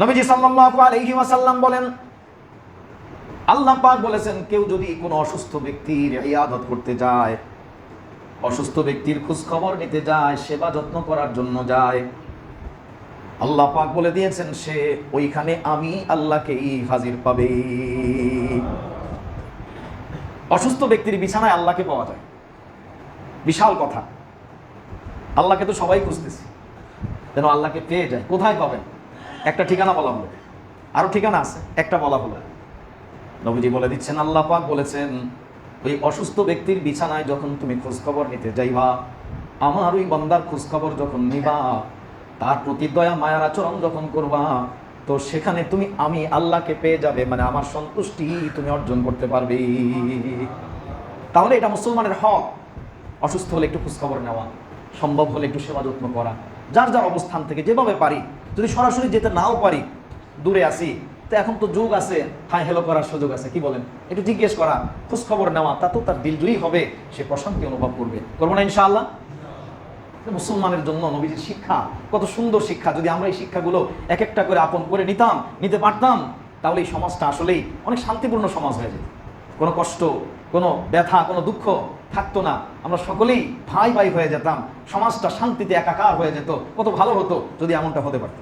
নবীজি সাল্লাল্লাহু আলাইহি ওয়াসাল্লাম বলেন, আল্লাহ পাক বলেছেন, কেউ যদি কোনো অসুস্থ ব্যক্তির ইয়াদত করতে যায়, অসুস্থ ব্যক্তির খোঁজ খবর নিতে যায়, সেবা যত্ন করার জন্য যায়, আল্লাহ পাক বলে দিয়েছেন সে ওইখানে আমি আল্লাহকেই হাজির পাবে। অসুস্থ ব্যক্তির বিছানায় আল্লাহকে পাওয়া যায়, বিশাল কথা। আল্লাহকে তো সবাই খুঁজতেছি, যেন আল্লাহকে পেয়ে যায়। কোথায় পাবেন? একটা ঠিকানা বলা হলো, আরো ঠিকানা আছে, একটা বলা হলো। নবীজি বলে দিচ্ছেন, আল্লাহ পাক বলেছেন, ওই অসুস্থ ব্যক্তির বিছানায় যখন তুমি খোঁজখবর নিতে যাইবা, আমার ওই বান্দার খোঁজখবর যখন নিবা, তার প্রতি দয়া মায়ার আচরণ যখন করবা, তো সেখানে তুমি আমি আল্লাহকে পেয়ে যাবে, মানে আমার সন্তুষ্টি তুমি অর্জন করতে পারবে। তাহলে এটা মুসলমানের হক। অসুস্থ হলে একটু খোঁজখবর নেওয়া, সম্ভব হলে একটু সেবা যত্ন করা, যার যার অবস্থান থেকে যেভাবে পারি। যদি সরাসরি যেতে নাও পারি, দূরে আসি, তো এখন তো যুগ আছে, হাই হ্যালো করার সুযোগ আছে, কি বলেন? একটু জিজ্ঞেস করা, খোঁজ খবর নেওয়া, তা তো তার দিলজয়ী হবে, সে প্রশান্তি অনুভব করবে। করবো না ইনশাআল্লাহ? মুসলমানের জন্য নবীজির শিক্ষা কত সুন্দর শিক্ষা। যদি আমরা এই শিক্ষাগুলো এক একটা করে আপন করে নিতে পারতাম, তাহলে এই সমাজটা আসলেই অনেক শান্তিপূর্ণ সমাজ হয়ে যেত। কোনো কষ্ট, কোনো ব্যথা, কোনো দুঃখ থাকতো না। আমরা সকলেই ভাই ভাই হয়ে যেতাম, সমাজটা শান্তিতে একাকার হয়ে যেত। কত ভালো হতো যদি এমনটা হতে পারতো।